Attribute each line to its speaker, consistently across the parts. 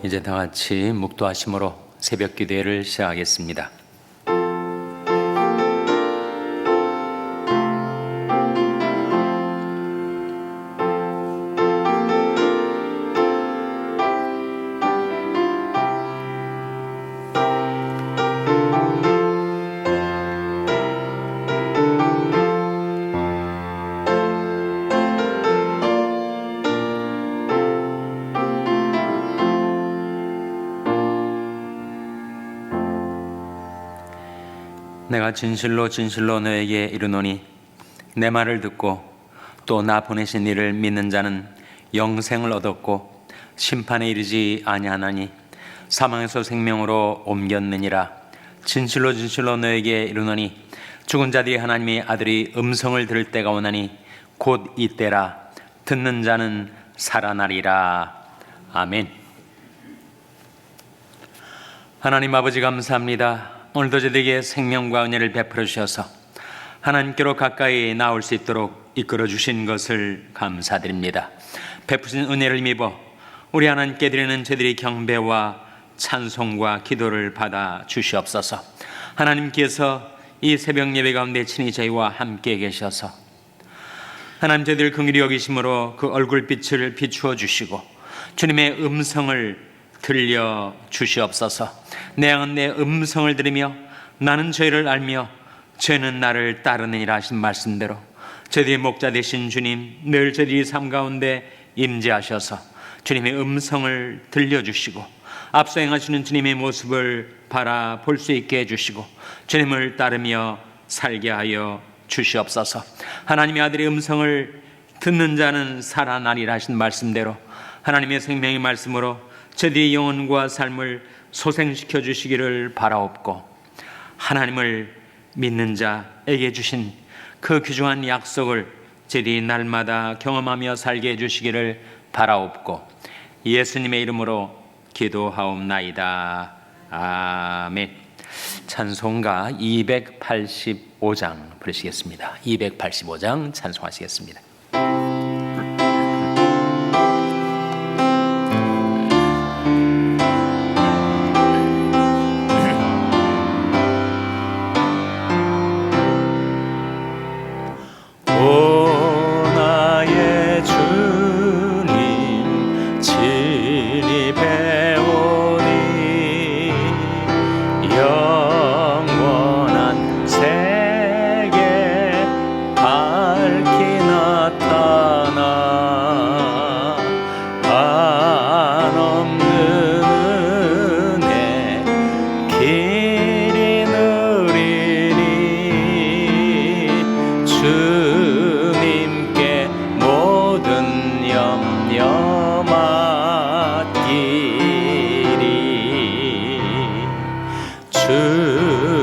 Speaker 1: 이제 다 같이 묵도하심으로 새벽 기도회를 시작하겠습니다. 내가 진실로 진실로 너에게 이르노니 내 말을 듣고 또 나 보내신 이를 믿는 자는 영생을 얻었고 심판에 이르지 아니하나니 사망에서 생명으로 옮겼느니라. 진실로 진실로 너에게 이르노니 죽은 자들이 하나님의 아들의 음성을 들을 때가 오나니 곧 이때라. 듣는 자는 살아나리라. 아멘. 하나님 아버지 감사합니다. 오늘도 저에게 생명과 은혜를 베풀어 주셔서 하나님께로 가까이 나올 수 있도록 이끌어 주신 것을 감사드립니다. 베푸신 은혜를 힘입어 우리 하나님께 드리는 저희들의 경배와 찬송과 기도를 받아 주시옵소서. 하나님께서 이 새벽 예배 가운데 친히 저희와 함께 계셔서 하나님 저희들 긍휼히 여기심으로 그 얼굴빛을 비추어 주시고 주님의 음성을 들려 주시옵소서. 내 양은 내 음성을 들으며 나는 저희를 알며 저희는 나를 따르느니라 하신 말씀대로 저희들의 목자 되신 주님 늘 저희들의 삶 가운데 임재하셔서 주님의 음성을 들려주시고 앞서 행하시는 주님의 모습을 바라볼 수 있게 해주시고 주님을 따르며 살게 하여 주시옵소서. 하나님의 아들의 음성을 듣는 자는 살아나리라 하신 말씀대로 하나님의 생명의 말씀으로 저희의 영혼과 삶을 소생시켜 주시기를 바라옵고 하나님을 믿는 자에게 주신 그 귀중한 약속을 저희들이 날마다 경험하며 살게 해주시기를 바라옵고 예수님의 이름으로 기도하옵나이다. 아멘. 찬송가 285장 부르시겠습니다. 285장 찬송하시겠습니다.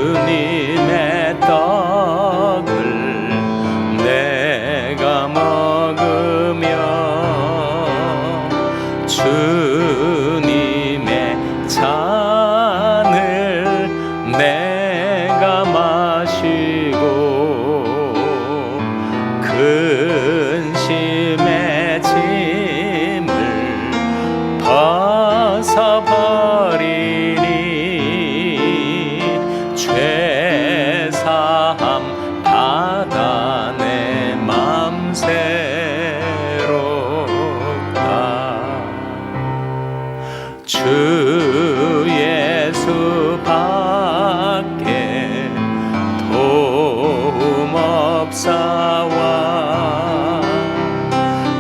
Speaker 2: 주님의 떡을 내가 먹으며 주님의 잔을 내가 마시고 근심의 짐을 벗어버리니 죄사함 받아 내 맘 새롭다. 주 예수 밖에 도움 없사와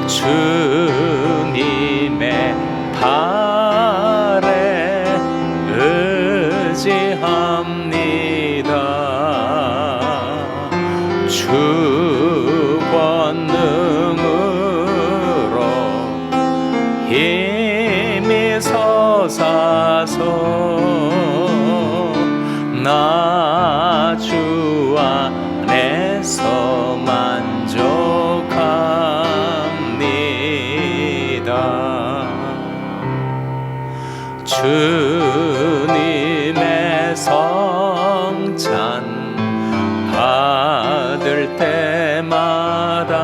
Speaker 2: 주님의 발에 의지합니다. 주 권능으로 힘이 솟아서 나 주 안에서 만족합니다. 주님의 성찬 받을 때마다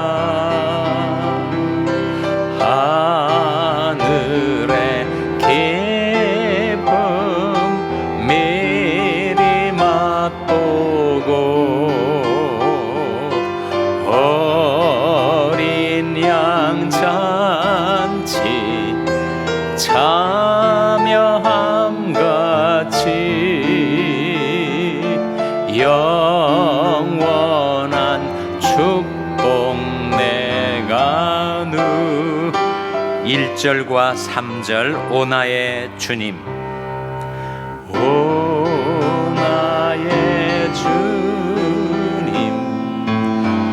Speaker 2: 하늘의 길 후
Speaker 1: 1절과 3절 오나의 주님.
Speaker 2: 오 나의 주님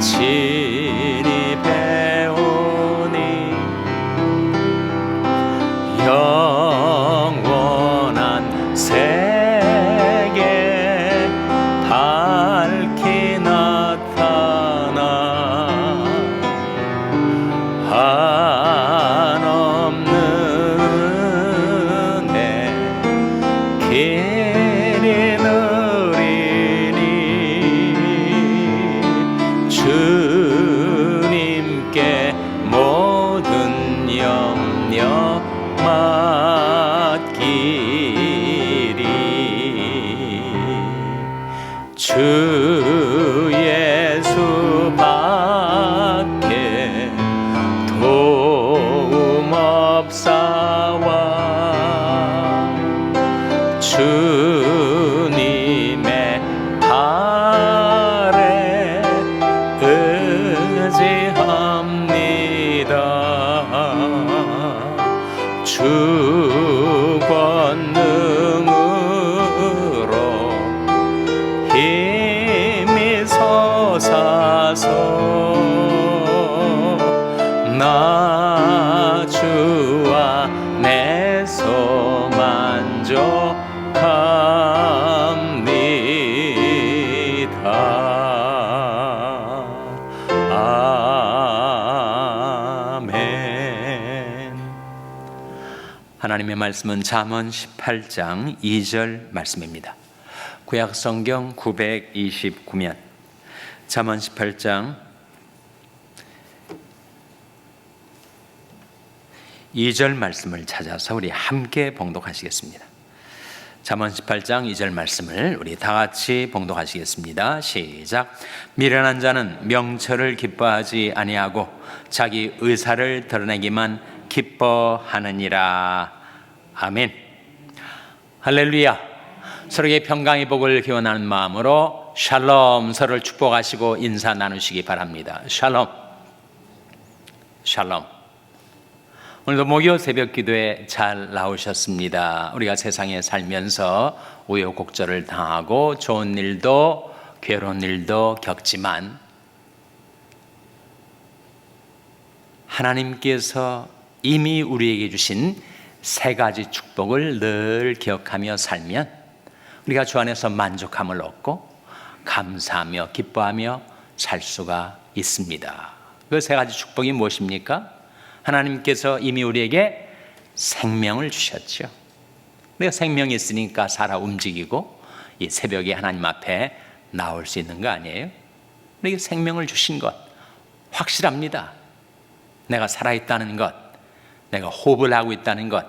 Speaker 2: 진입해 오니 영원한 세계 밝히 나타나 한없는 내 길이 느리니 주님께 모든 염려 맡기리. 주 예수 밖에 도움 없사와 주님의 발에 의지합니다. 주 권능으로 힘이 솟아서 나 주 안에서 만족합니다. 아멘.
Speaker 1: 하나님의 말씀은 잠언 18장 2절 말씀입니다. 구약 성경 929면 잠언 18장 2절 말씀을 찾아서 우리 함께 봉독하시겠습니다. 잠언 18장 2절 말씀을 우리 다 같이 봉독하시겠습니다. 시작. 미련한 자는 명철을 기뻐하지 아니하고 자기 의사를 드러내기만 기뻐하느니라. 아멘. 할렐루야. 서로에게 평강의 복을 기원하는 마음으로 샬롬, 서로를 축복하시고 인사 나누시기 바랍니다. 샬롬. 샬롬. 오늘도 목요 새벽 기도에 잘 나오셨습니다. 우리가 세상에 살면서 우여곡절을 당하고 좋은 일도 괴로운 일도 겪지만 하나님께서 이미 우리에게 주신 세 가지 축복을 늘 기억하며 살면 우리가 주 안에서 만족함을 얻고 감사하며 기뻐하며 살 수가 있습니다. 그 세 가지 축복이 무엇입니까? 하나님께서 이미 우리에게 생명을 주셨죠. 우리가 생명이 있으니까 살아 움직이고 이 새벽에 하나님 앞에 나올 수 있는 거 아니에요? 우리에게 생명을 주신 것 확실합니다. 내가 살아있다는 것, 내가 호흡을 하고 있다는 것,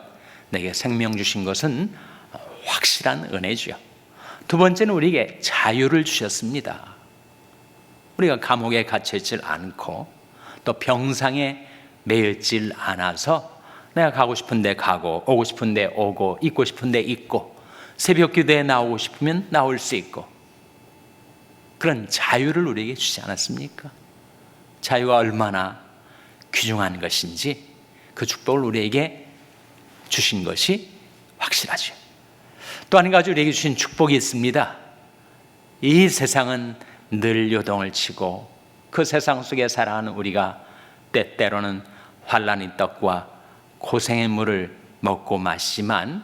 Speaker 1: 내게 생명 주신 것은 확실한 은혜죠. 두 번째는 우리에게 자유를 주셨습니다. 우리가 감옥에 갇혀있질 않고 또 병상에 매였질 않아서 내가 가고 싶은 데 가고 오고 싶은 데 오고 있고 싶은 데 있고 새벽 기도에 나오고 싶으면 나올 수 있고 그런 자유를 우리에게 주지 않았습니까? 자유가 얼마나 귀중한 것인지 그 축복을 우리에게 주신 것이 확실하죠. 또 한 가지 우리에게 주신 축복이 있습니다. 이 세상은 늘 요동을 치고 그 세상 속에 살아가는 우리가 때때로는 환난의 떡과 고생의 물을 먹고 마시지만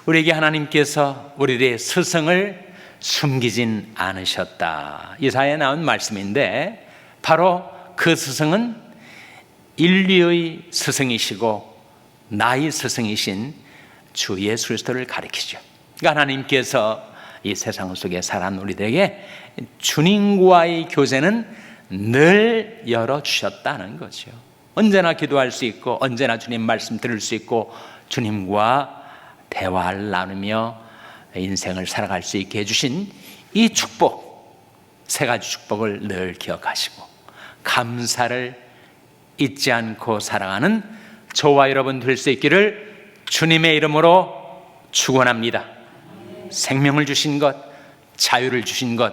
Speaker 1: 우리에게 하나님께서 우리의 스승을 숨기진 않으셨다. 이사야에 나온 말씀인데 바로 그 스승은 인류의 스승이시고 나의 스승이신 주 예수 그리스도를 가리키죠. 그러니까 하나님께서 이 세상 속에 살아가는 우리들에게 주님과의 교제는 늘 열어주셨다는 거죠. 언제나 기도할 수 있고 언제나 주님 말씀 들을 수 있고 주님과 대화를 나누며 인생을 살아갈 수 있게 해주신 이 축복, 세 가지 축복을 늘 기억하시고 감사를 잊지 않고 살아가는 저와 여러분 될 수 있기를 주님의 이름으로 축원합니다. 생명을 주신 것, 자유를 주신 것,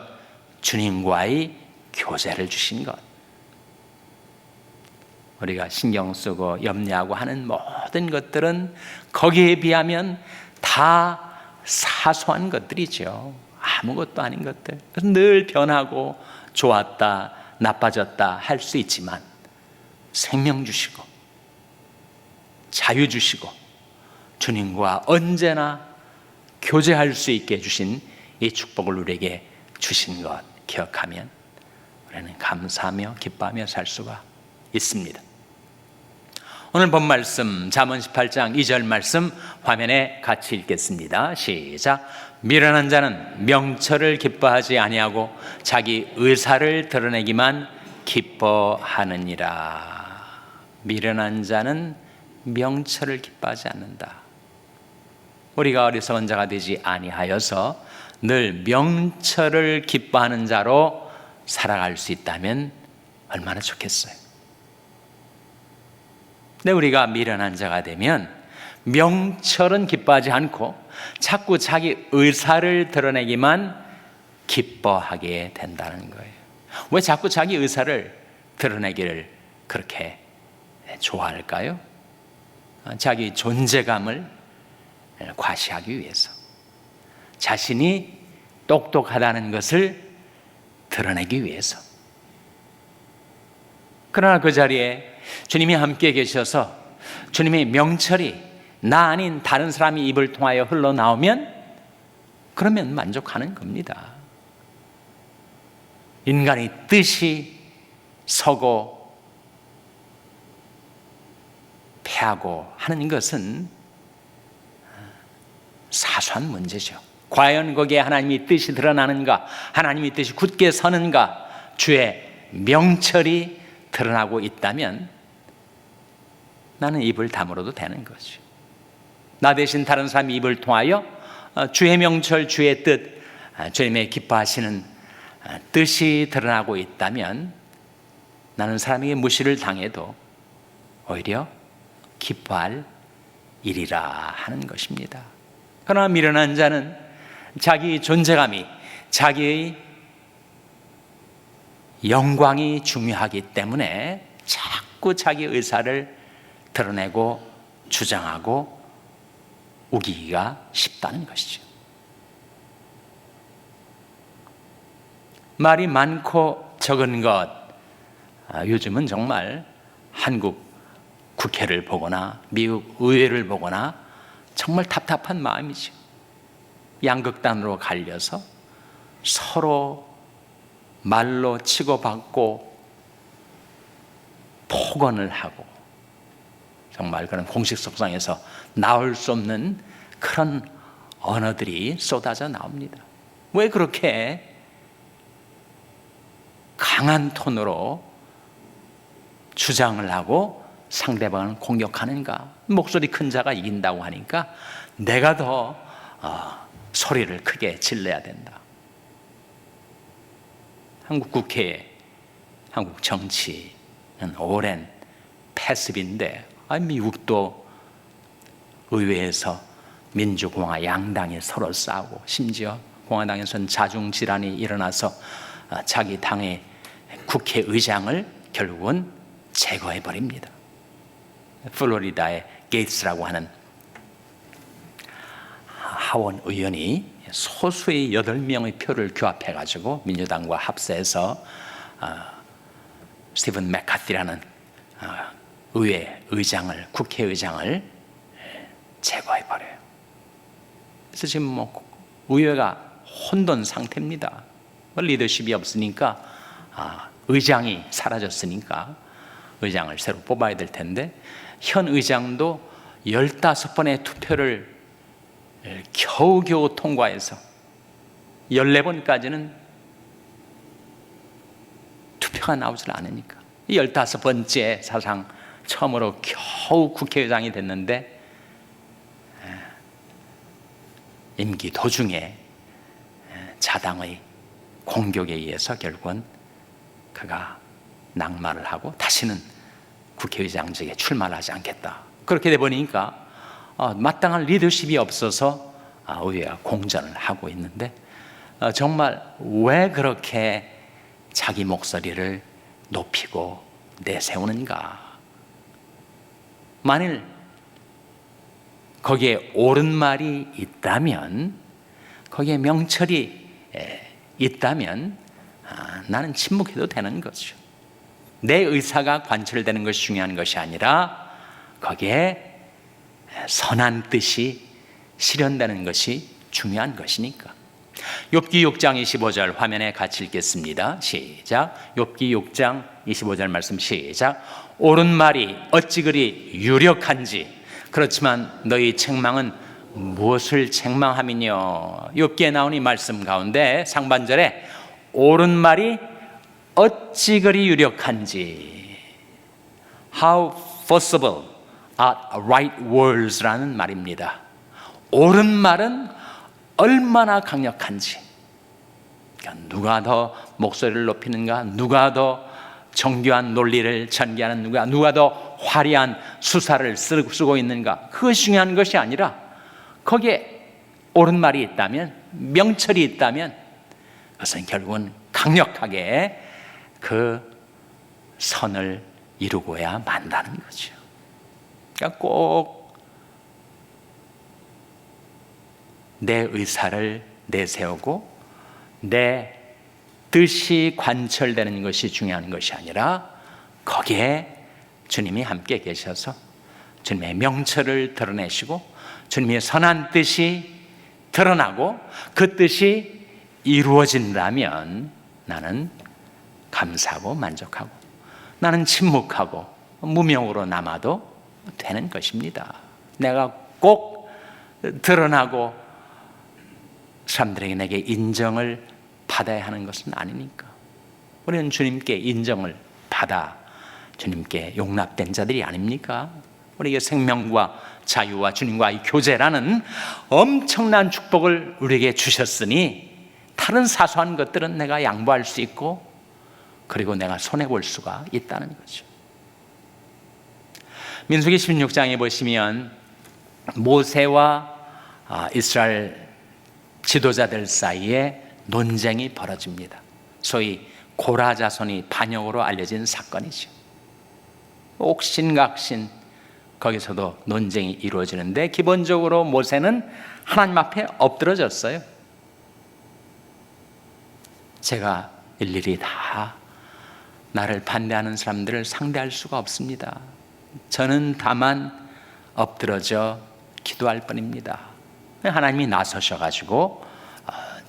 Speaker 1: 주님과의 교제를 주신 것. 우리가 신경 쓰고 염려하고 하는 모든 것들은 거기에 비하면 다 사소한 것들이죠. 아무것도 아닌 것들. 그래서 늘 변하고 좋았다, 나빠졌다 할 수 있지만 생명 주시고 자유 주시고 주님과 언제나 교제할 수 있게 해주신 이 축복을 우리에게 주신 것 기억하면 우리는 감사하며 기뻐하며 살 수가 있습니다. 오늘 본 말씀 잠언 18장 2절 말씀 화면에 같이 읽겠습니다. 시작. 미련한 자는 명철을 기뻐하지 아니하고 자기 의사를 드러내기만 기뻐하느니라. 미련한 자는 명철을 기뻐하지 않는다. 우리가 어리석은 자가 되지 아니하여서 늘 명철을 기뻐하는 자로 살아갈 수 있다면 얼마나 좋겠어요. 근데 우리가 미련한 자가 되면 명철은 기뻐하지 않고 자꾸 자기 의사를 드러내기만 기뻐하게 된다는 거예요. 왜 자꾸 자기 의사를 드러내기를 그렇게 좋아할까요? 자기 존재감을 과시하기 위해서, 자신이 똑똑하다는 것을 드러내기 위해서. 그러나 그 자리에 주님이 함께 계셔서 주님의 명철이 나 아닌 다른 사람이 입을 통하여 흘러나오면 그러면 만족하는 겁니다. 인간의 뜻이 서고 패하고 하는 것은 사소한 문제죠. 과연 거기에 하나님의 뜻이 드러나는가, 하나님의 뜻이 굳게 서는가, 주의 명철이 드러나고 있다면 나는 입을 다물어도 되는 거죠. 나 대신 다른 사람이 입을 통하여 주의 명철, 주의 뜻, 주님의 기뻐하시는 뜻이 드러나고 있다면 나는 사람에게 무시를 당해도 오히려 기뻐할 일이라 하는 것입니다. 그러나 미련한 자는 자기 존재감이, 자기의 영광이 중요하기 때문에 자꾸 자기 의사를 드러내고 주장하고 우기기가 쉽다는 것이죠. 말이 많고 적은 것, 요즘은 정말 한국 국회를 보거나 미국 의회를 보거나 정말 답답한 마음이죠. 양극단으로 갈려서 서로 말로 치고받고 폭언을 하고 정말 그런 공식 석상에서 나올 수 없는 그런 언어들이 쏟아져 나옵니다. 왜 그렇게 강한 톤으로 주장을 하고 상대방을 공격하는가? 목소리 큰 자가 이긴다고 하니까 내가 더 소리를 크게 질러야 된다. 한국 국회, 한국 정치는 오랜 패습인데 미국도 의회에서 민주공화 양당이 서로 싸우고 심지어 공화당에서는 자중질환이 일어나서 자기 당의 국회의장을 결국은 제거해버립니다. 플로리다의 게이츠라고 하는 하원 의원이 소수의 8명의 표를 규합해가지고 민주당과 합세해서 스티븐 맥카티라는 의회 의장을, 국회의장을 제거해버려요. 그래서 지금 의회가 혼돈 상태입니다. 리더십이 없으니까 의장이 사라졌으니까 의장을 새로 뽑아야 될 텐데 현 의장도 15번의 투표를 겨우겨우 통과해서 14번까지는 투표가 나오질 않으니까 15번째 사상 처음으로 겨우 국회의장이 됐는데 임기 도중에 자당의 공격에 의해서 결국은 그가 낙마를 하고 다시는 국회의장직에 출마하지 않겠다. 그렇게 돼 보니까 마땅한 리더십이 없어서 의회가 공전을 하고 있는데 정말 왜 그렇게 자기 목소리를 높이고 내세우는가? 만일 거기에 옳은 말이 있다면, 거기에 명철이 있다면 나는 침묵해도 되는 거죠. 내 의사가 관철되는 것이 중요한 것이 아니라 거기에 선한 뜻이 실현되는 것이 중요한 것이니까. 욥기 6장 25절 화면에 같이 읽겠습니다. 시작. 욥기 6장 25절 말씀 시작. 옳은 말이 어찌 그리 유력한지, 그렇지만 너희 책망은 무엇을 책망함이뇨. 욥기에 나온 이 말씀 가운데 상반절에 옳은 말이 어찌 그리 유력한지, How forcible are right words라는 말입니다. 옳은 말은 얼마나 강력한지, 그러니까 누가 더 목소리를 높이는가, 누가 더 정교한 논리를 전개하는 누가 더 화려한 수사를 쓰고 있는가, 그것이 중요한 것이 아니라 거기에 옳은 말이 있다면, 명철이 있다면 그것은 결국은 강력하게 그 선을 이루고야 만다는 거죠. 그러니까 꼭 내 의사를 내세우고 내 뜻이 관철되는 것이 중요한 것이 아니라 거기에 주님이 함께 계셔서 주님의 명철을 드러내시고 주님의 선한 뜻이 드러나고 그 뜻이 이루어진다면 나는 감사하고 만족하고, 나는 침묵하고 무명으로 남아도 되는 것입니다. 내가 꼭 드러나고 사람들에게 내게 인정을 받아야 하는 것은 아니니까. 우리는 주님께 인정을 받아 주님께 용납된 자들이 아닙니까? 우리에게 생명과 자유와 주님과의 교제라는 엄청난 축복을 우리에게 주셨으니 다른 사소한 것들은 내가 양보할 수 있고, 그리고 내가 손해볼 수가 있다는 거죠. 민수기 16장에 보시면 모세와 이스라엘 지도자들 사이에 논쟁이 벌어집니다. 소위 고라 자손이 반역으로 알려진 사건이죠. 옥신각신 거기서도 논쟁이 이루어지는데, 기본적으로 모세는 하나님 앞에 엎드러졌어요. 제가 일일이 다 나를 반대하는 사람들을 상대할 수가 없습니다. 저는 다만 엎드러져 기도할 뿐입니다. 하나님이 나서셔가지고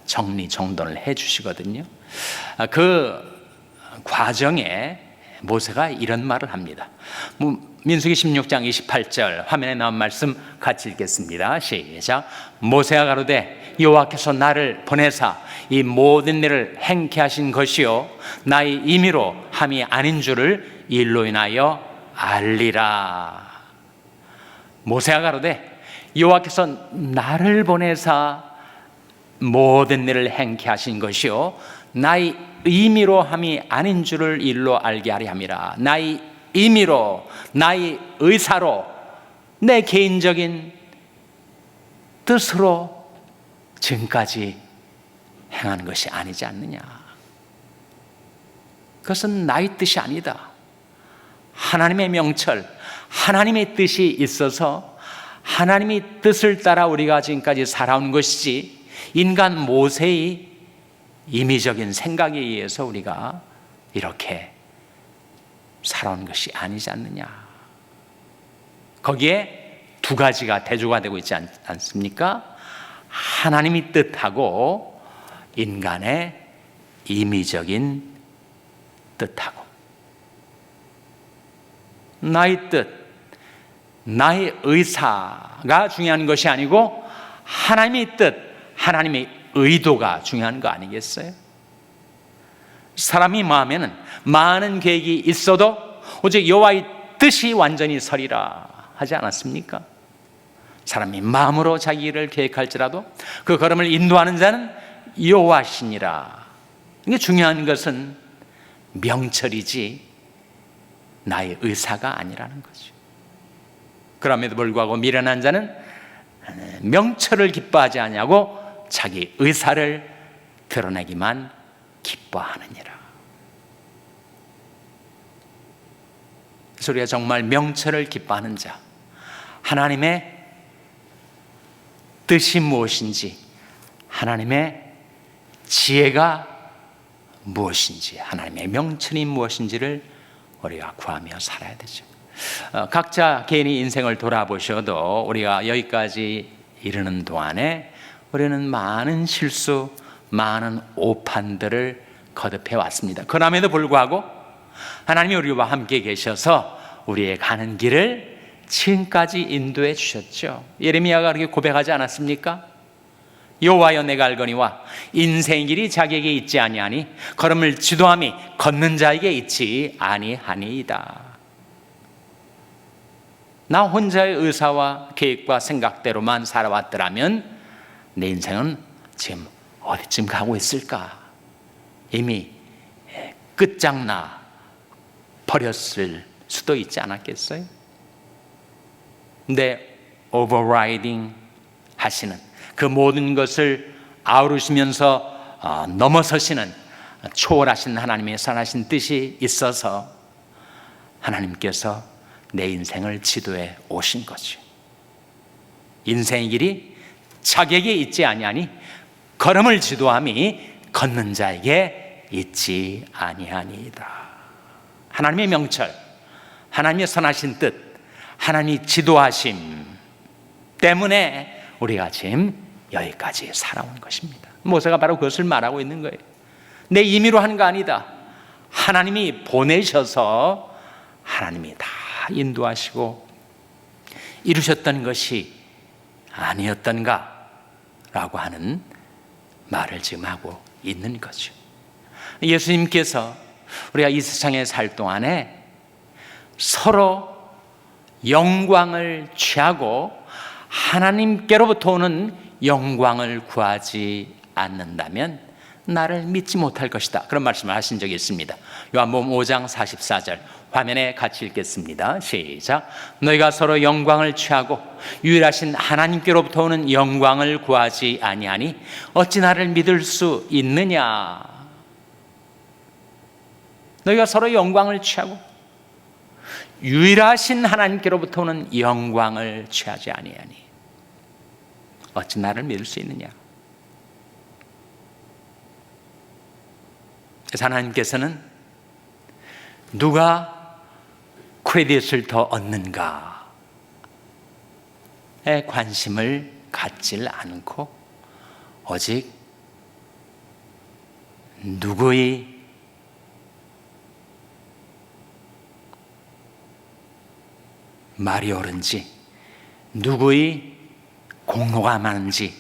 Speaker 1: 정리정돈을 해주시거든요. 그 과정에 모세가 이런 말을 합니다. 민수기 16장 28절 화면에 나온 말씀 같이 읽겠습니다. 시작. 모세가 가로되 여호와께서 나를 보내사 이 모든 일을 행케 하신 것이요 나의 임의로 함이 아닌 줄을 일로 인하여 알리라. 모세가 가로되 여호와께서 나를 보내사 모든 일을 행케 하신 것이요 나의 임의로 함이 아닌 줄을 일로 알게 하리 함이라. 나의 임의로, 나의 의사로, 내 개인적인 뜻으로 지금까지 행한 것이 아니지 않느냐. 그것은 나의 뜻이 아니다. 하나님의 명철, 하나님의 뜻이 있어서 하나님의 뜻을 따라 우리가 지금까지 살아온 것이지, 인간 모세의 임의적인 생각에 의해서 우리가 이렇게 살아온 것이 아니지 않느냐. 거기에 두 가지가 대조가 되고 있지 않습니까? 하나님의 뜻하고 인간의 임의적인 뜻하고. 나의 뜻, 나의 의사가 중요한 것이 아니고 하나님의 뜻, 하나님의 의도가 중요한 거 아니겠어요? 사람이 마음에는 많은 계획이 있어도 오직 여호와의 뜻이 완전히 서리라 하지 않았습니까? 사람이 마음으로 자기 일을 계획할지라도 그 걸음을 인도하는 자는 여호와시니라. 이게 중요한 것은 명철이지 나의 의사가 아니라는 거죠. 그럼에도 불구하고 미련한 자는 명철을 기뻐하지 아니하고 자기 의사를 드러내기만 기뻐하느니라. 그래서 우리가 정말 명철을 기뻐하는 자, 하나님의 뜻이 무엇인지, 하나님의 지혜가 무엇인지, 하나님의 명철이 무엇인지를 우리가 구하며 살아야 되죠. 각자 개인이 인생을 돌아보셔도 우리가 여기까지 이르는 동안에 우리는 많은 실수, 많은 오판들을 거듭해 왔습니다. 그럼에도 불구하고 하나님이 우리와 함께 계셔서 우리의 가는 길을 지금까지 인도해 주셨죠. 예레미야가 그렇게 고백하지 않았습니까? 여호와여 내가 알거니와 인생의 길이 자기에게 있지 아니하니 걸음을 지도함이 걷는 자에게 있지 아니하니이다. 나 혼자의 의사와 계획과 생각대로만 살아왔더라면 내 인생은 지금 어디쯤 가고 있을까? 이미 끝장나 버렸을 수도 있지 않았겠어요? 근데 오버라이딩 하시는, 그 모든 것을 아우르시면서 넘어서시는 초월하신 하나님의 선하신 뜻이 있어서 하나님께서 내 인생을 지도해 오신 거죠. 인생의 길이 자기에게 있지 아니하니 걸음을 지도함이 걷는 자에게 있지 아니하니이다. 하나님의 명철, 하나님의 선하신 뜻, 하나님이 지도하심 때문에 우리가 지금 여기까지 살아온 것입니다. 모세가 바로 그것을 말하고 있는 거예요. 내 임의로 한 거 아니다. 하나님이 보내셔서 하나님이 다 인도하시고 이루셨던 것이 아니었던가 라고 하는 말을 지금 하고 있는 거죠. 예수님께서 우리가 이 세상에 살 동안에 서로 영광을 취하고 하나님께로부터 오는 영광을 구하지 않는다면 나를 믿지 못할 것이다, 그런 말씀을 하신 적이 있습니다. 요한복음 5장 44절 화면에 같이 읽겠습니다. 시작. 너희가 서로 영광을 취하고 유일하신 하나님께로부터 오는 영광을 구하지 아니하니 어찌 나를 믿을 수 있느냐. 너희가 서로 영광을 취하고 유일하신 하나님께로부터 오는 영광을 취하지 아니하니 어찌 나를 믿을 수 있느냐. 그래서 하나님께서는 누가 크레딧을 더 얻는가에 관심을 갖질 않고 오직 누구의 말이 옳은지, 누구의 공로가 많은지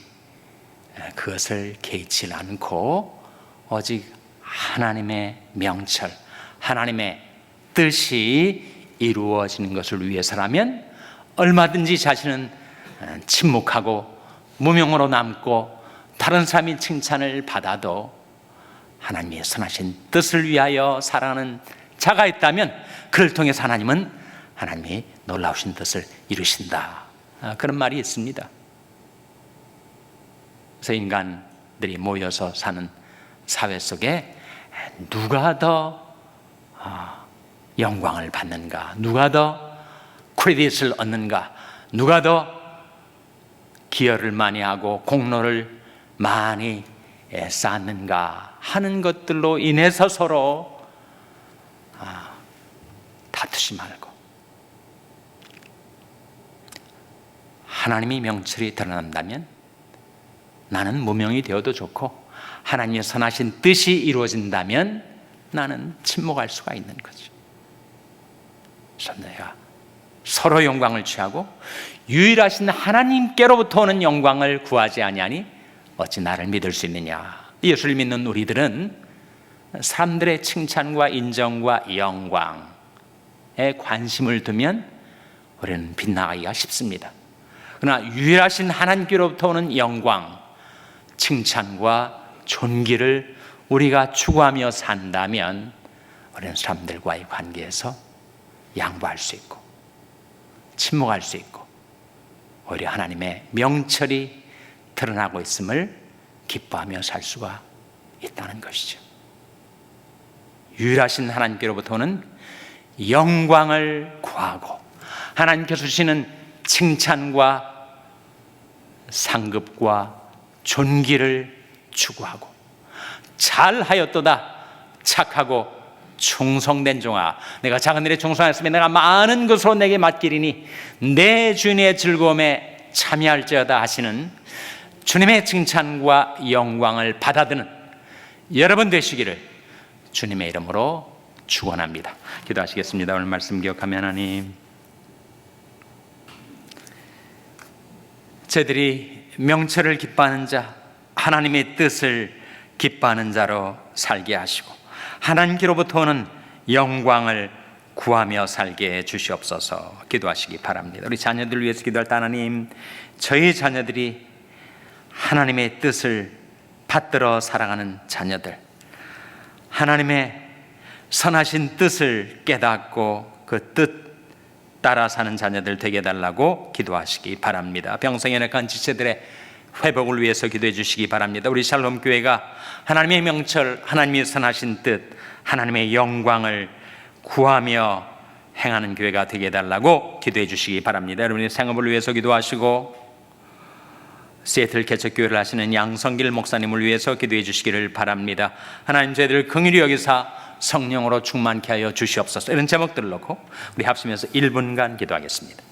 Speaker 1: 그것을 개의치 않고 오직 하나님의 명철, 하나님의 뜻이 이루어지는 것을 위해서라면 얼마든지 자신은 침묵하고 무명으로 남고 다른 사람이 칭찬을 받아도 하나님의 선하신 뜻을 위하여 살아가는 자가 있다면 그를 통해서 하나님은 하나님이 놀라우신 뜻을 이루신다, 그런 말이 있습니다. 그래서 인간들이 모여서 사는 사회 속에 누가 더 영광을 받는가, 누가 더 크레딧을 얻는가, 누가 더 기여를 많이 하고 공로를 많이 쌓는가 하는 것들로 인해서 서로 다투지 말고 하나님의 명철이 드러난다면 나는 무명이 되어도 좋고 하나님의 선하신 뜻이 이루어진다면 나는 침묵할 수가 있는 거죠. 그래서 내가 서로 영광을 취하고 유일하신 하나님께로부터 오는 영광을 구하지 아니하니 어찌 나를 믿을 수 있느냐. 예수를 믿는 우리들은 사람들의 칭찬과 인정과 영광에 관심을 두면 우리는 빗나가기가 쉽습니다. 그러나 유일하신 하나님께로부터 오는 영광, 칭찬과 존귀를 우리가 추구하며 산다면 우리는 사람들과의 관계에서 양보할 수 있고 침묵할 수 있고 오히려 하나님의 명철이 드러나고 있음을 기뻐하며 살 수가 있다는 것이죠. 유일하신 하나님께로부터 오는 영광을 구하고 하나님께서 주시는 칭찬과 상급과 존귀를 추구하고 잘하였도다 착하고 충성된 종아, 내가 작은 일에 충성하였으면 내가 많은 것으로 내게 맡기리니 내 주인의 즐거움에 참여할지어다 하시는 주님의 칭찬과 영광을 받아드는 여러분 되시기를 주님의 이름으로 축원합니다. 기도하시겠습니다. 오늘 말씀 기억하며 하나님, 저희들이 명철을 기뻐하는 자, 하나님의 뜻을 기뻐하는 자로 살게 하시고 하나님께로부터 오는 영광을 구하며 살게 해주시옵소서. 기도하시기 바랍니다. 우리 자녀들을 위해서 기도할 때 하나님, 저희 자녀들이 하나님의 뜻을 받들어 살아가는 자녀들, 하나님의 선하신 뜻을 깨닫고 그 뜻 따라 사는 자녀들 되게 해달라고 기도하시기 바랍니다. 병성에 연약한 지체들의 회복을 위해서 기도해 주시기 바랍니다. 우리 샬롬 교회가 하나님의 명철, 하나님의 선하신 뜻, 하나님의 영광을 구하며 행하는 교회가 되게 해달라고 기도해 주시기 바랍니다. 여러분의 생업을 위해서 기도하시고 시애틀 개척교회를 하시는 양성길 목사님을 위해서 기도해 주시기를 바랍니다. 하나님, 저희들을 긍휼히 여기사 성령으로 충만케 하여 주시옵소서. 이런 제목들을 놓고 우리 합심해서 1분간 기도하겠습니다.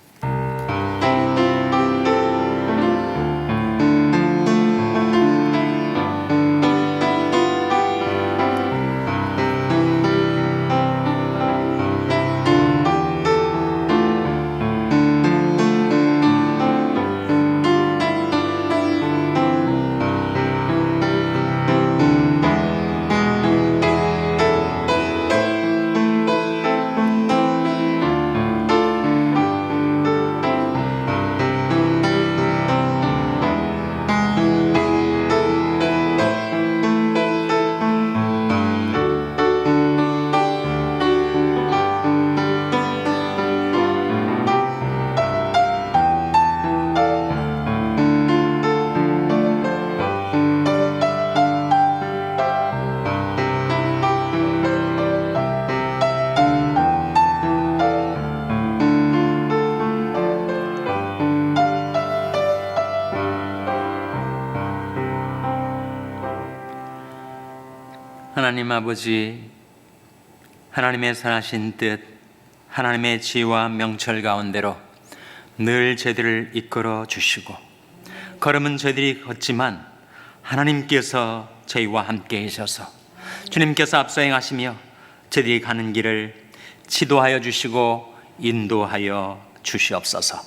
Speaker 1: 하나님 아버지, 하나님의 선하신 뜻, 하나님의 지혜와 명철 가운데로 늘 저희들을 이끌어 주시고 걸음은 저희들이 걷지만 하나님께서 저희와 함께 계셔서 주님께서 앞서 행하시며 저희들이 가는 길을 지도하여 주시고 인도하여 주시옵소서.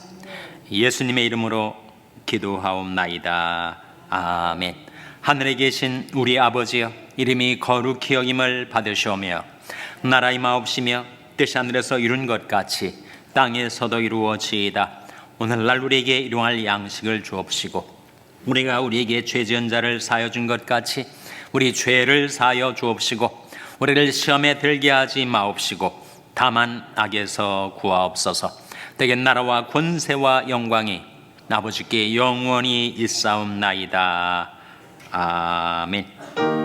Speaker 1: 예수님의 이름으로 기도하옵나이다. 아멘. 하늘에 계신 우리 아버지여, 이름이 거룩히 여김을 받으시오며 나라 임하옵시며 뜻이 하늘에서 이룬 것 같이 땅에서도 이루어지이다. 오늘날 우리에게 일용할 양식을 주옵시고 우리가 우리에게 죄 지은 자를 사하여 준 것 같이 우리 죄를 사하여 주옵시고 우리를 시험에 들게 하지 마옵시고 다만 악에서 구하옵소서. 대개 나라와 권세와 영광이 아버지께 영원히 있사옵나이다. 아멘.